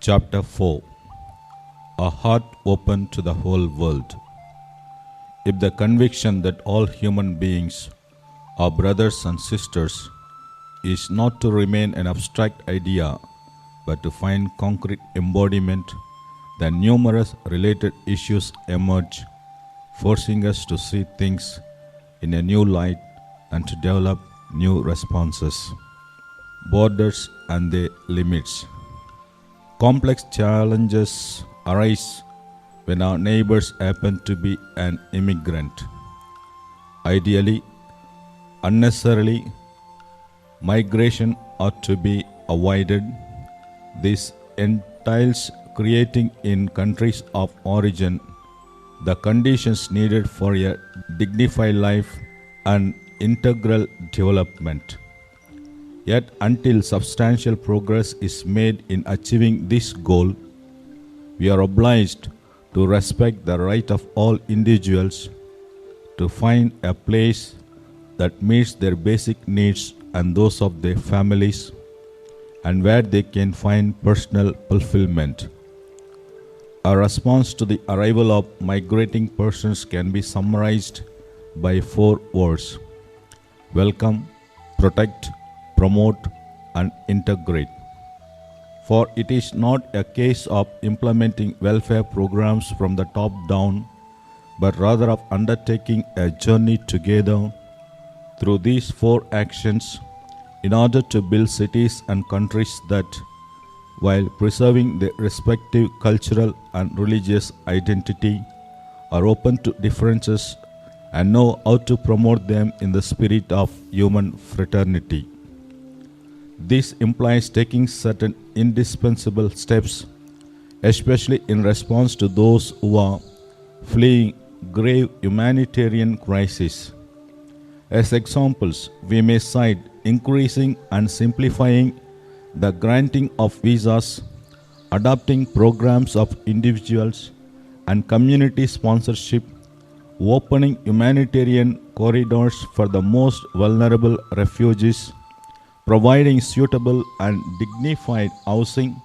Chapter 4. A heart open to the whole world. If the conviction that all human beings are brothers and sisters is not to remain an abstract idea but to find concrete embodiment, then numerous related issues emerge, forcing us to see things in a new light and to develop new responses. Borders and their limits. Complex challenges arise when our neighbors happen to be an immigrant. Ideally, unnecessarily, migration ought to be avoided. This entails creating in countries of origin the conditions needed for a dignified life and integral development. Yet until substantial progress is made in achieving this goal, we are obliged to respect the right of all individuals to find a place that meets their basic needs and those of their families, and where they can find personal fulfillment. Our response to the arrival of migrating persons can be summarized by 4 words: welcome, protect, promote, and integrate. For it is not a case of implementing welfare programs from the top down, but rather of undertaking a journey together through these 4 actions in order to build cities and countries that, while preserving their respective cultural and religious identity, are open to differences and know how to promote them in the spirit of human fraternity. This implies taking certain indispensable steps, especially in response to those who are fleeing grave humanitarian crises. As examples, we may cite increasing and simplifying the granting of visas, adopting programs of individuals and community sponsorship, opening humanitarian corridors for the most vulnerable refugees, providing suitable and dignified housing,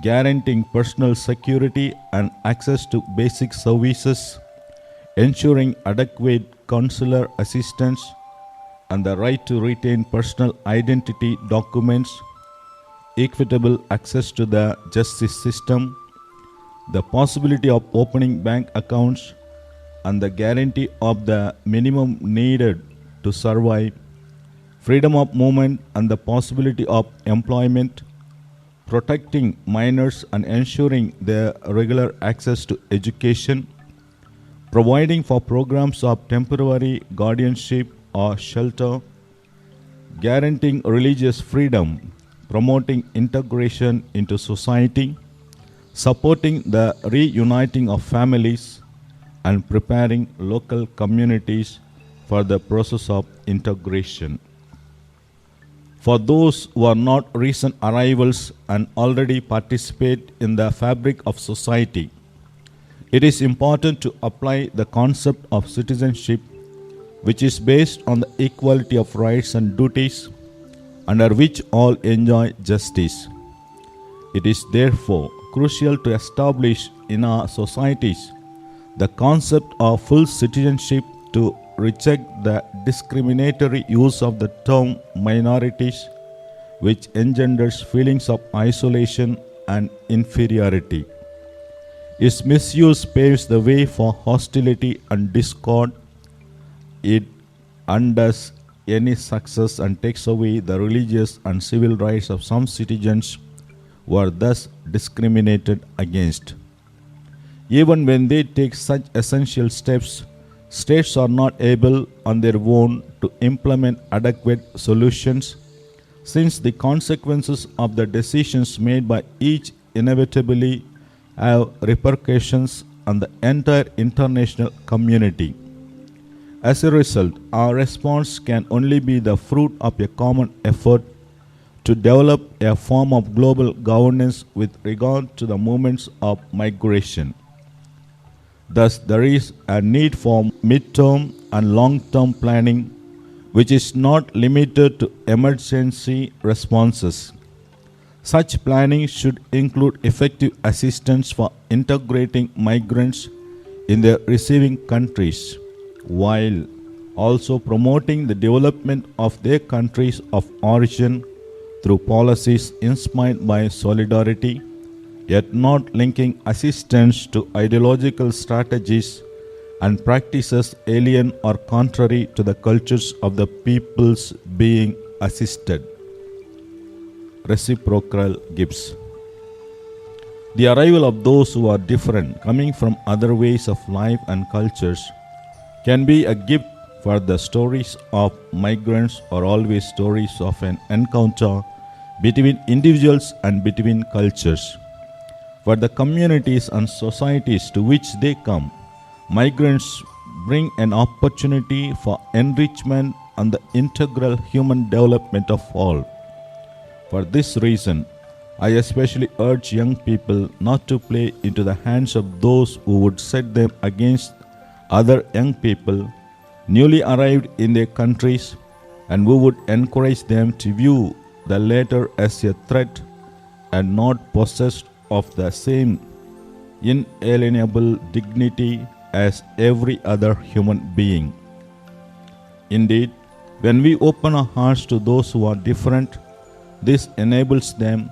guaranteeing personal security and access to basic services, ensuring adequate consular assistance and the right to retain personal identity documents, equitable access to the justice system, the possibility of opening bank accounts, and the guarantee of the minimum needed to survive, freedom of movement and the possibility of employment, protecting minors and ensuring their regular access to education, providing for programs of temporary guardianship or shelter, guaranteeing religious freedom, promoting integration into society, supporting the reuniting of families, and preparing local communities for the process of integration. For those who are not recent arrivals and already participate in the fabric of society, it is important to apply the concept of citizenship, which is based on the equality of rights and duties, under which all enjoy justice. It is therefore crucial to establish in our societies the concept of full citizenship, to reject the discriminatory use of the term minorities, which engenders feelings of isolation and inferiority. Its misuse paves the way for hostility and discord. It undoes any success and takes away the religious and civil rights of some citizens who are thus discriminated against. Even when they take such essential steps, states are not able on their own to implement adequate solutions, since the consequences of the decisions made by each inevitably have repercussions on the entire international community. As a result, our response can only be the fruit of a common effort to develop a form of global governance with regard to the movements of migration. Thus, there is a need for mid-term and long-term planning, which is not limited to emergency responses. Such planning should include effective assistance for integrating migrants in their receiving countries, while also promoting the development of their countries of origin through policies inspired by solidarity, yet not linking assistance to ideological strategies and practices alien or contrary to the cultures of the peoples being assisted. Reciprocal gifts. The arrival of those who are different, coming from other ways of life and cultures, can be a gift, for the stories of migrants are always stories of an encounter between individuals and between cultures. For the communities and societies to which they come, migrants bring an opportunity for enrichment and the integral human development of all. For this reason, I especially urge young people not to play into the hands of those who would set them against other young people newly arrived in their countries and who would encourage them to view the latter as a threat and not possessed of the same inalienable dignity as every other human being. Indeed, when we open our hearts to those who are different, this enables them,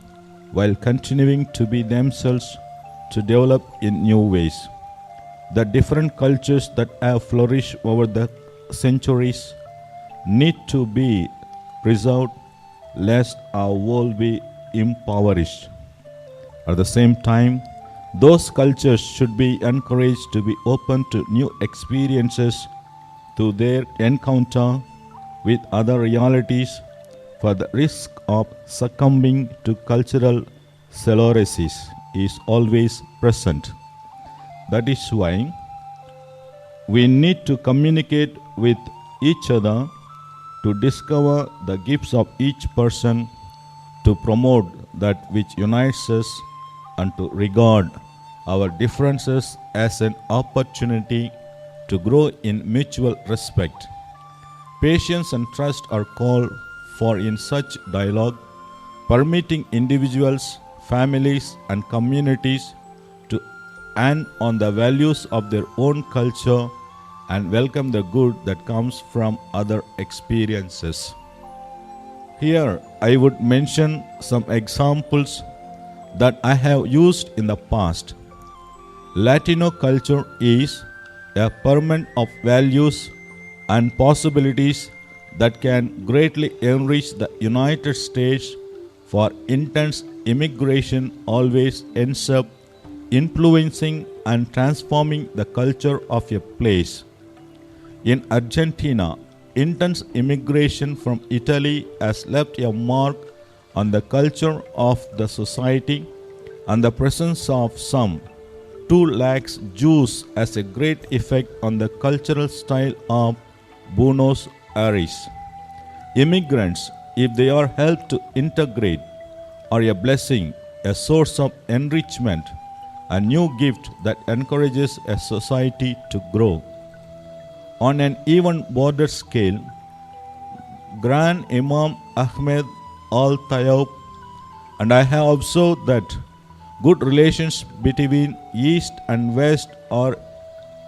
while continuing to be themselves, to develop in new ways. The different cultures that have flourished over the centuries need to be preserved lest our world be impoverished. At the same time, those cultures should be encouraged to be open to new experiences through their encounter with other realities, for the risk of succumbing to cultural sclerosis is always present. That is why we need to communicate with each other to discover the gifts of each person, to promote that which unites us, and to regard our differences as an opportunity to grow in mutual respect. Patience and trust are called for in such dialogue, permitting individuals, families, and communities to act on the values of their own culture and welcome the good that comes from other experiences. Here, I would mention some examples that I have used in the past. Latino culture is a ferment of values and possibilities that can greatly enrich the United States, for intense immigration always ends up influencing and transforming the culture of a place. In Argentina, intense immigration from Italy has left a mark on the culture of the society, and the presence of some 2 lakhs Jews has a great effect on the cultural style of Buenos Aires. Immigrants, if they are helped to integrate, are a blessing, a source of enrichment, a new gift that encourages a society to grow. On an even broader scale, Grand Imam Ahmed Al-Tayyab and I have observed that good relations between East and West are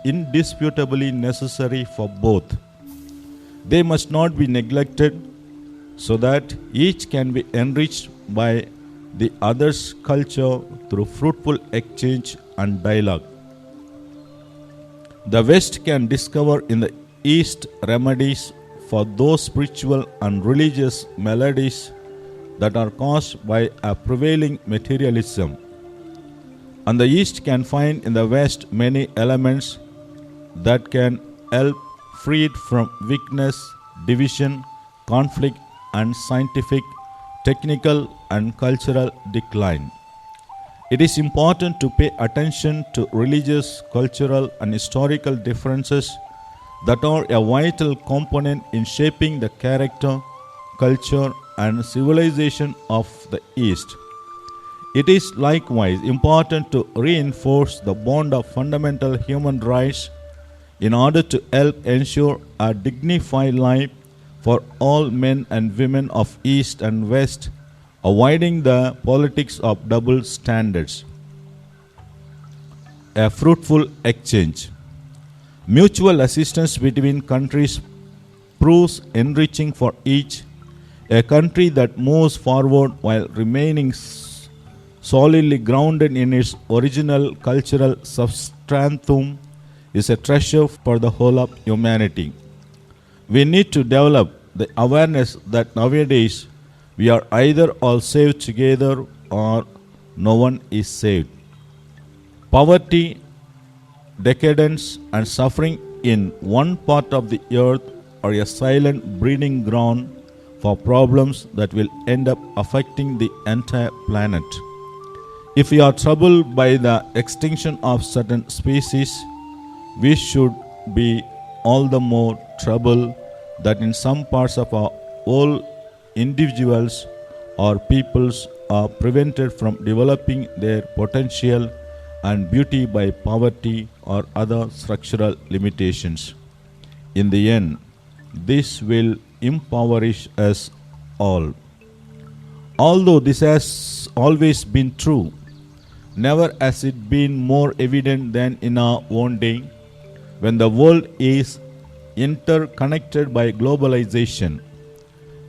indisputably necessary for both. They must not be neglected, so that each can be enriched by the other's culture through fruitful exchange and dialogue. The West can discover in the East remedies for those spiritual and religious maladies that are caused by a prevailing materialism. And the East can find in the West many elements that can help freed from weakness, division, conflict, and scientific, technical, and cultural decline. It is important to pay attention to religious, cultural, and historical differences that are a vital component in shaping the character, culture, and civilization of the East. It is likewise important to reinforce the bond of fundamental human rights in order to help ensure a dignified life for all men and women of East and West, avoiding the politics of double standards, a fruitful exchange. Mutual assistance between countries proves enriching for each. A country that moves forward while remaining solidly grounded in its original cultural substratum is a treasure for the whole of humanity. We need to develop the awareness that nowadays we are either all saved together or no one is saved. Poverty, decadence, and suffering in one part of the earth are a silent breeding ground for problems that will end up affecting the entire planet. If we are troubled by the extinction of certain species, we should be all the more troubled that in some parts of our whole individuals or peoples are prevented from developing their potential and beauty by poverty or other structural limitations. In the end, this will impoverish us all. Although this has always been true, never has it been more evident than in our own day, when the world is interconnected by globalization.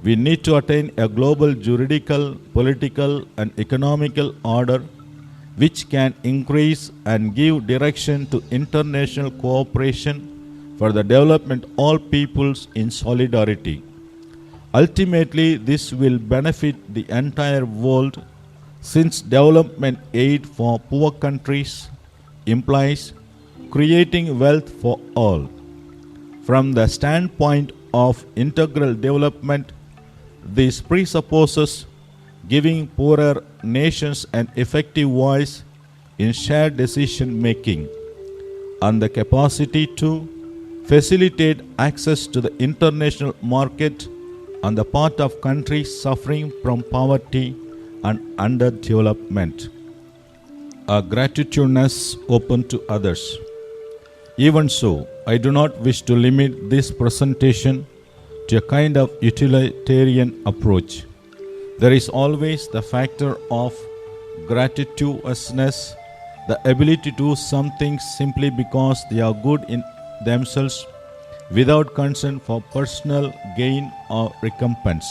We need to attain a global juridical, political, and economical order which can increase and give direction to international cooperation for the development of all peoples in solidarity. Ultimately, this will benefit the entire world, since development aid for poor countries implies creating wealth for all. From the standpoint of integral development, this presupposes giving poorer nations an effective voice in shared decision making and the capacity to facilitate access to the international market on the part of countries suffering from poverty and underdevelopment. A gratitudeness open to others. Even so, I do not wish to limit this presentation to a kind of utilitarian approach. There is always the factor of gratitudousness, the ability to do something simply because they are good in themselves without concern for personal gain or recompense.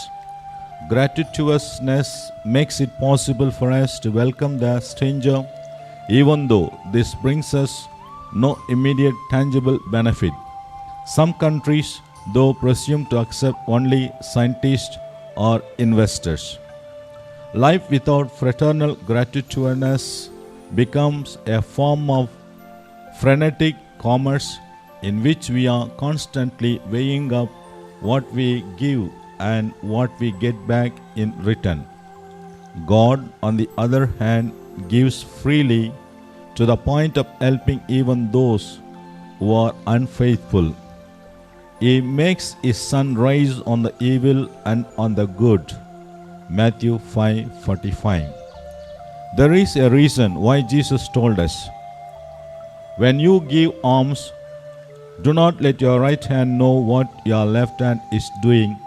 Gratitudousness makes it possible for us to welcome the stranger, even though this brings us no immediate tangible benefit. Some countries, though, presume to accept only scientists or investors. Life without fraternal gratitudousness becomes a form of frenetic commerce in which we are constantly weighing up what we give and what we get back in return. God, on the other hand, gives freely to the point of helping even those who are unfaithful. He makes his sun rise on the evil and on the good. Matthew 5:45. There is a reason why Jesus told us, when you give alms, do not let your right hand know what your left hand is doing,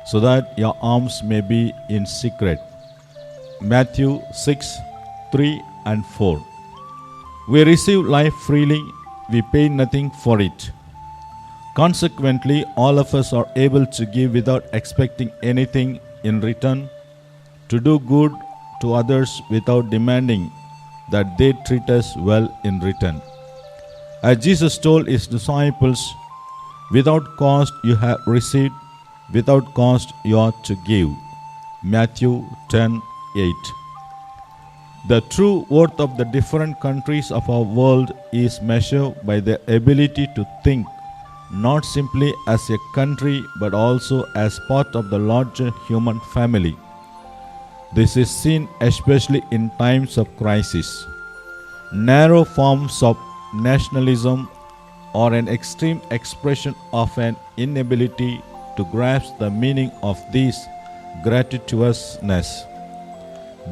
so that your alms may be in secret. Matthew 6:3 and 4. We receive life freely, we pay nothing for it. Consequently, all of us are able to give without expecting anything in return, to do good to others without demanding that they treat us well in return. As Jesus told his disciples, without cost you have received, without cost you are to give. Matthew 10:8. The true worth of the different countries of our world is measured by their ability to think not simply as a country but also as part of the larger human family. This is seen especially in times of crisis. Narrow forms of nationalism are an extreme expression of an inability to grasp the meaning of this gratitudousness.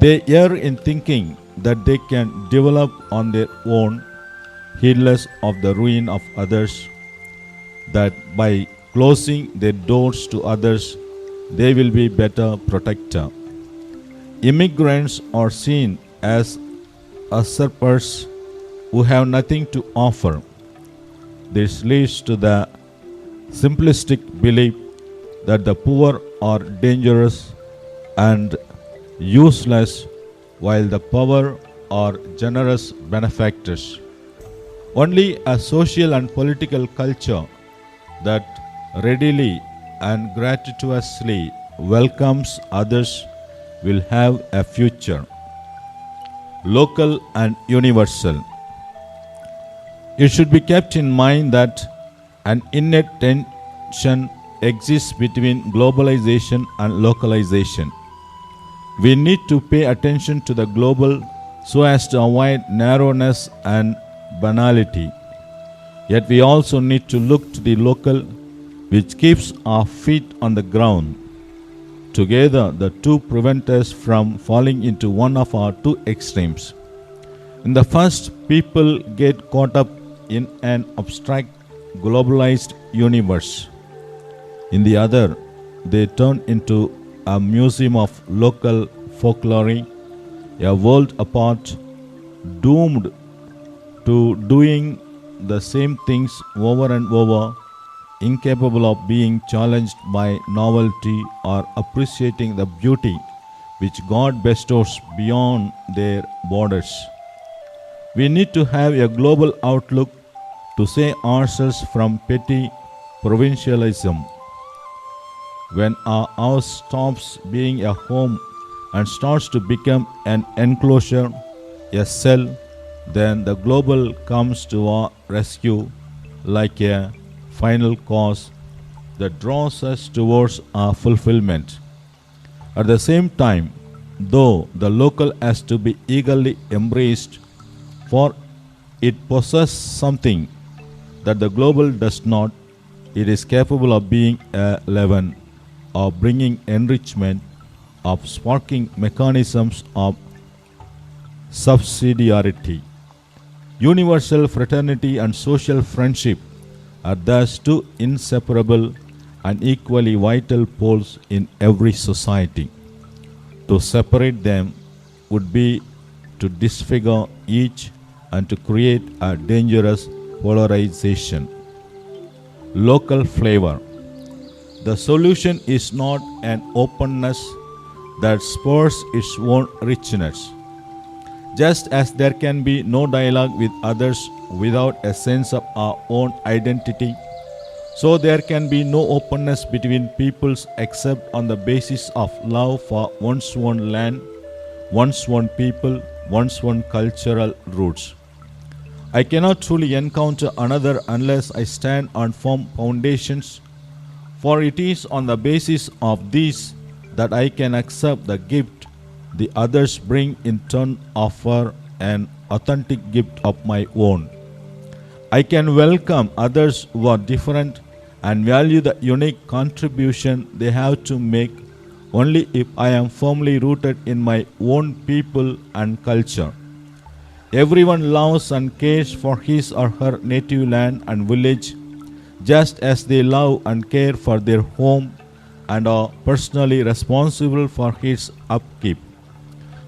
They err in thinking that they can develop on their own, heedless of the ruin of others, that by closing their doors to others, they will be better protected. Immigrants are seen as usurpers who have nothing to offer. This leads to the simplistic belief that the poor are dangerous and useless while the poor are generous benefactors. Only a social and political culture that readily and gratuitously welcomes others will have a future. Local and universal. It should be kept in mind that an innate tension exists between globalization and localization. We need to pay attention to the global so as to avoid narrowness and banality. Yet we also need to look to the local, which keeps our feet on the ground. Together, the two prevent us from falling into one of our two extremes. In the first, people get caught up in an abstract, globalized universe. In the other, they turn into a museum of local folklore, a world apart, doomed to doing the same things over and over, incapable of being challenged by novelty or appreciating the beauty which God bestows beyond their borders. We need to have a global outlook to save ourselves from petty provincialism. When our house stops being a home and starts to become an enclosure, a cell, then the global comes to our rescue like a final cause that draws us towards our fulfillment. At the same time, though the local has to be eagerly embraced, for it possesses something that the global does not, it is capable of being a leaven, of bringing enrichment, of sparking mechanisms of subsidiarity. Universal fraternity and social friendship are thus two inseparable and equally vital poles in every society. To separate them would be to disfigure each and to create a dangerous polarization. Local flavor. The solution is not an openness that spurs its own richness. Just as there can be no dialogue with others without a sense of our own identity, so there can be no openness between peoples except on the basis of love for one's own land, one's own people, one's own cultural roots. I cannot truly encounter another unless I stand on firm foundations, for it is on the basis of these that I can accept the gift the others bring in turn offer an authentic gift of my own. I can welcome others who are different and value the unique contribution they have to make only if I am firmly rooted in my own people and culture. Everyone loves and cares for his or her native land and village, just as they love and care for their home and are personally responsible for its upkeep.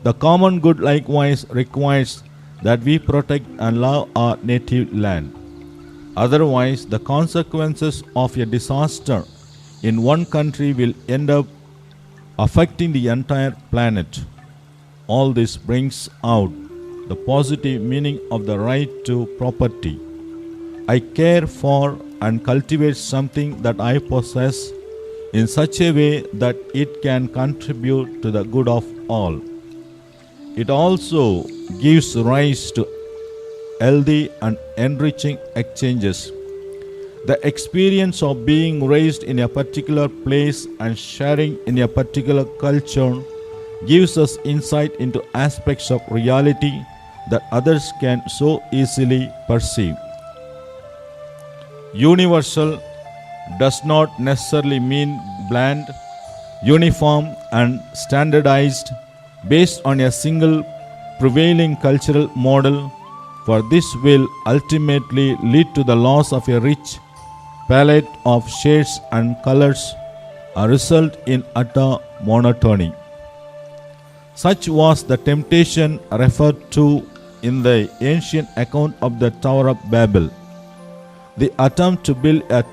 The common good likewise requires that we protect and love our native land. Otherwise, the consequences of a disaster in one country will end up affecting the entire planet. All this brings out the positive meaning of the right to property. I care for and cultivate something that I possess in such a way that it can contribute to the good of all. It also gives rise to healthy and enriching exchanges. The experience of being raised in a particular place and sharing in a particular culture gives us insight into aspects of reality that others can so easily perceive. Universal does not necessarily mean bland, uniform, and standardized based on a single prevailing cultural model, for this will ultimately lead to the loss of a rich palette of shades and colors, a result in utter monotony. Such was the temptation referred to in the ancient account of the Tower of Babel. The attempt to build a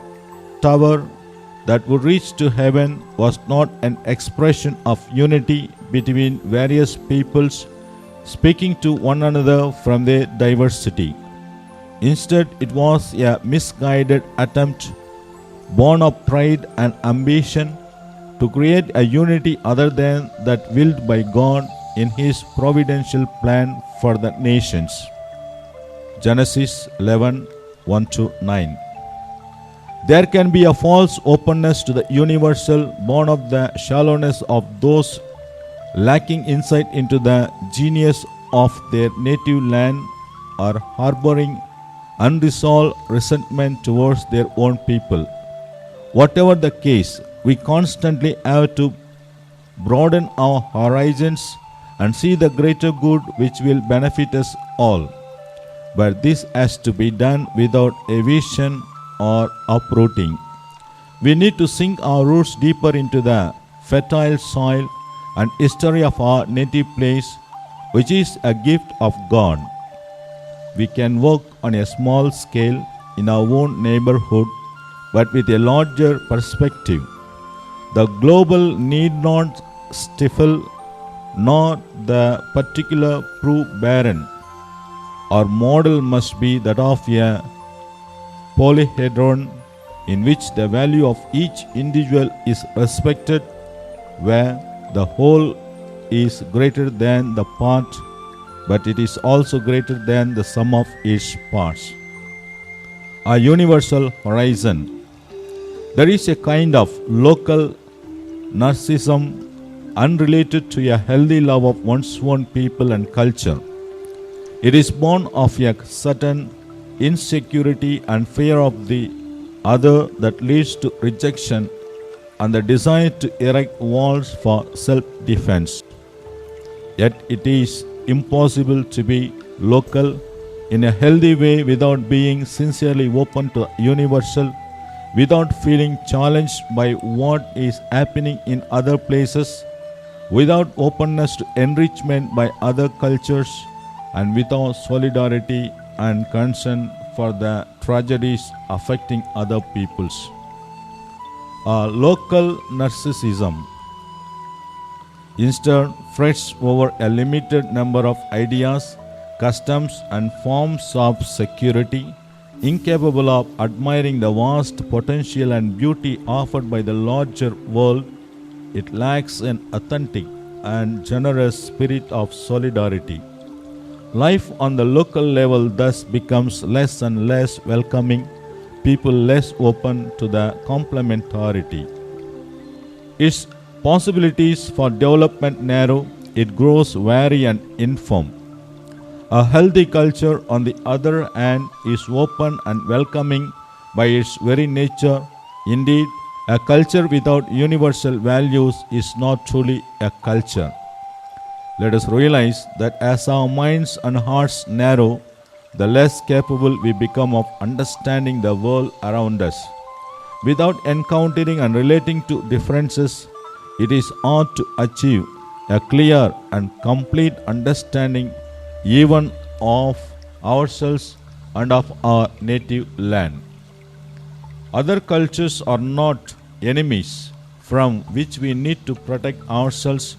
tower that would reach to heaven was not an expression of unity between various peoples speaking to one another from their diversity. Instead, it was a misguided attempt born of pride and ambition to create a unity other than that willed by God in His providential plan for the nations. Genesis 11 1-9. There can be a false openness to the universal born of the shallowness of those lacking insight into the genius of their native land or harboring unresolved resentment towards their own people. Whatever the case, we constantly have to broaden our horizons and see the greater good which will benefit us all. But this has to be done without evasion or uprooting. We need to sink our roots deeper into the fertile soil and history of our native place, which is a gift of God. We can work on a small scale in our own neighborhood, but with a larger perspective. The global need not stifle, nor the particular prove barren. Our model must be that of a polyhedron in which the value of each individual is respected, where the whole is greater than the part, but it is also greater than the sum of its parts. A universal horizon. There is a kind of local narcissism unrelated to a healthy love of one's own people and culture. It is born of a certain insecurity and fear of the other that leads to rejection and the desire to erect walls for self-defense. Yet it is impossible to be local in a healthy way without being sincerely open to the universal, without feeling challenged by what is happening in other places, without openness to enrichment by other cultures, and without solidarity and concern for the tragedies affecting other peoples. Local narcissism instead frets over a limited number of ideas, customs, and forms of security, incapable of admiring the vast potential and beauty offered by the larger world. It lacks an authentic and generous spirit of solidarity. Life on the local level thus becomes less and less welcoming, people less open to the complementarity. Its possibilities for development narrow, it grows wary and infirm. A healthy culture, on the other hand, is open and welcoming by its very nature. Indeed, a culture without universal values is not truly a culture. Let us realize that as our minds and hearts narrow, the less capable we become of understanding the world around us. Without encountering and relating to differences, it is hard to achieve a clear and complete understanding even of ourselves and of our native land. Other cultures are not enemies from which we need to protect ourselves,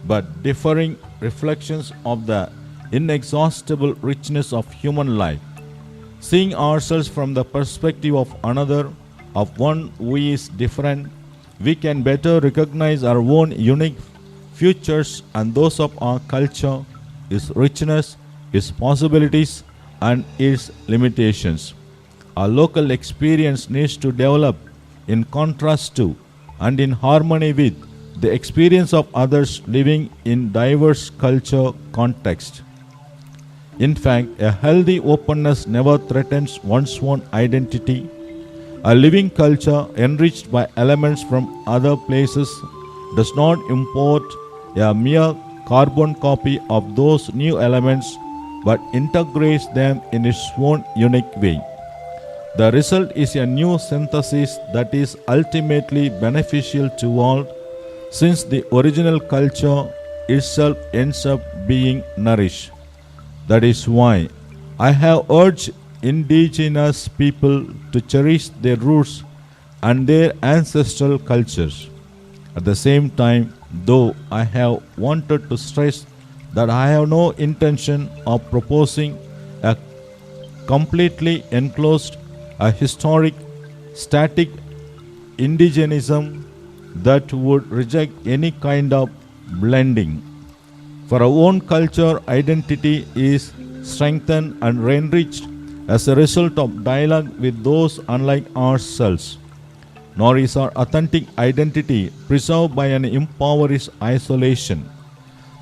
but differing reflections of the inexhaustible richness of human life. Seeing ourselves from the perspective of another, of one who is different, we can better recognize our own unique futures and those of our culture, its richness, its possibilities, and its limitations. Our local experience needs to develop in contrast to and in harmony with the experience of others living in diverse culture contexts. In fact, a healthy openness never threatens one's own identity. A living culture enriched by elements from other places does not import a mere carbon copy of those new elements, but integrates them in its own unique way. The result is a new synthesis that is ultimately beneficial to all, since the original culture itself ends up being nourished. That is why I have urged indigenous people to cherish their roots and their ancestral cultures. At the same time, though, I have wanted to stress that I have no intention of proposing a completely enclosed, a historic, static indigenism that would reject any kind of blending. For our own culture, identity is strengthened and enriched as a result of dialogue with those unlike ourselves. Nor is our authentic identity preserved by an impoverished isolation.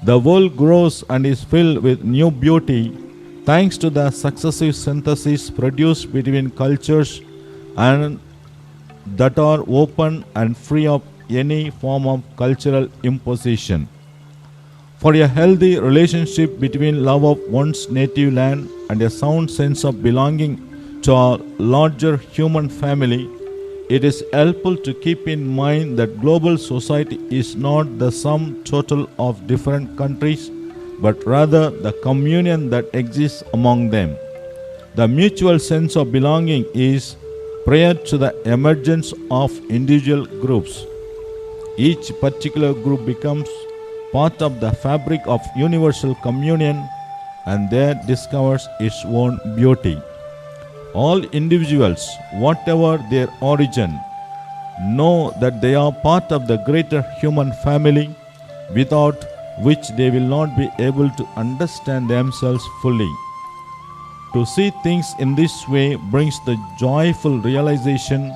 The world grows and is filled with new beauty thanks to the successive synthesis produced between cultures and that are open and free of any form of cultural imposition. For a healthy relationship between love of one's native land and a sound sense of belonging to our larger human family, it is helpful to keep in mind that global society is not the sum total of different countries, but rather the communion that exists among them. The mutual sense of belonging is prior to the emergence of individual groups. Each particular group becomes part of the fabric of universal communion and there discovers its own beauty. All individuals, whatever their origin, know that they are part of the greater human family, without which they will not be able to understand themselves fully. To see things in this way brings the joyful realization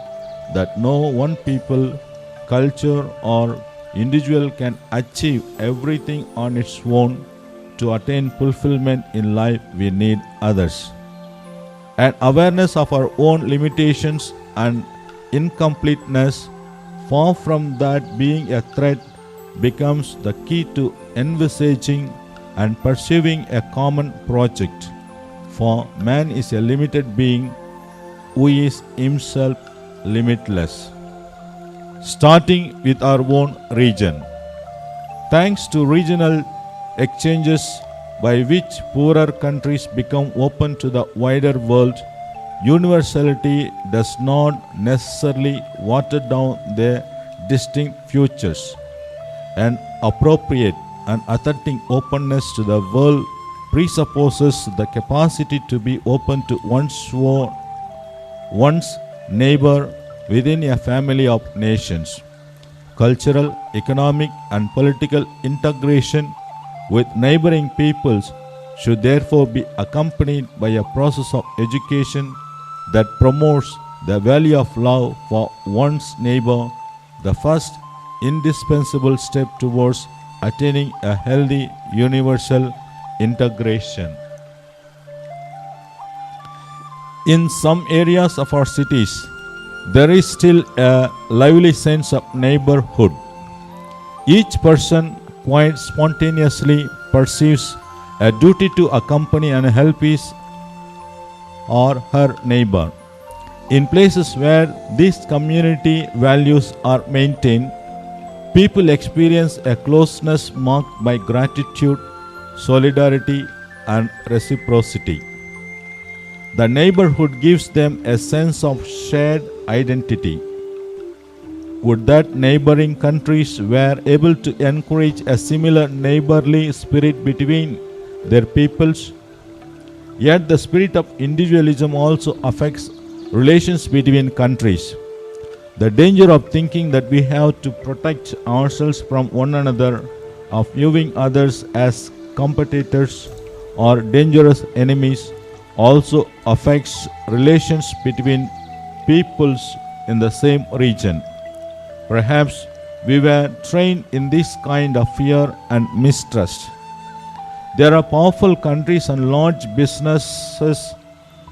that no one people, culture, or individual can achieve everything on its own. To attain fulfillment in life, we need others. An awareness of our own limitations and incompleteness, far from that being a threat, becomes the key to envisaging and pursuing a common project. For man is a limited being who is himself limitless. Starting with our own region. Thanks to regional exchanges by which poorer countries become open to the wider world, universality does not necessarily water down their distinct futures. An appropriate and authentic openness to the world presupposes the capacity to be open to one's neighbor within a family of nations. Cultural, economic, and political integration with neighboring peoples should therefore be accompanied by a process of education that promotes the value of love for one's neighbor, the first indispensable step towards attaining a healthy universal integration. In some areas of our cities, there is still a lively sense of neighborhood. Each person quite spontaneously perceives a duty to accompany and help his or her neighbor. In places where these community values are maintained, people experience a closeness marked by gratitude, solidarity, and reciprocity. The neighborhood gives them a sense of shared identity. Would that neighboring countries were able to encourage a similar neighborly spirit between their peoples? Yet the spirit of individualism also affects relations between countries. The danger of thinking that we have to protect ourselves from one another, of viewing others as competitors or dangerous enemies, also affects relations between peoples in the same region. Perhaps we were trained in this kind of fear and mistrust. There are powerful countries and large businesses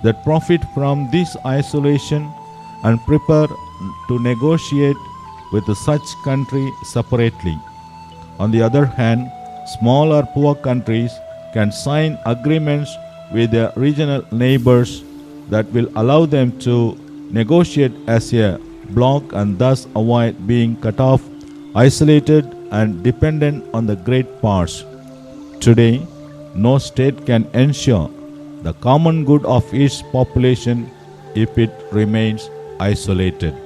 that profit from this isolation and prepare to negotiate with such country separately. On the other hand, small or poor countries can sign agreements with their regional neighbors that will allow them to negotiate as a bloc and thus avoid being cut off, isolated, and dependent on the great powers. Today, no state can ensure the common good of its population if it remains isolated.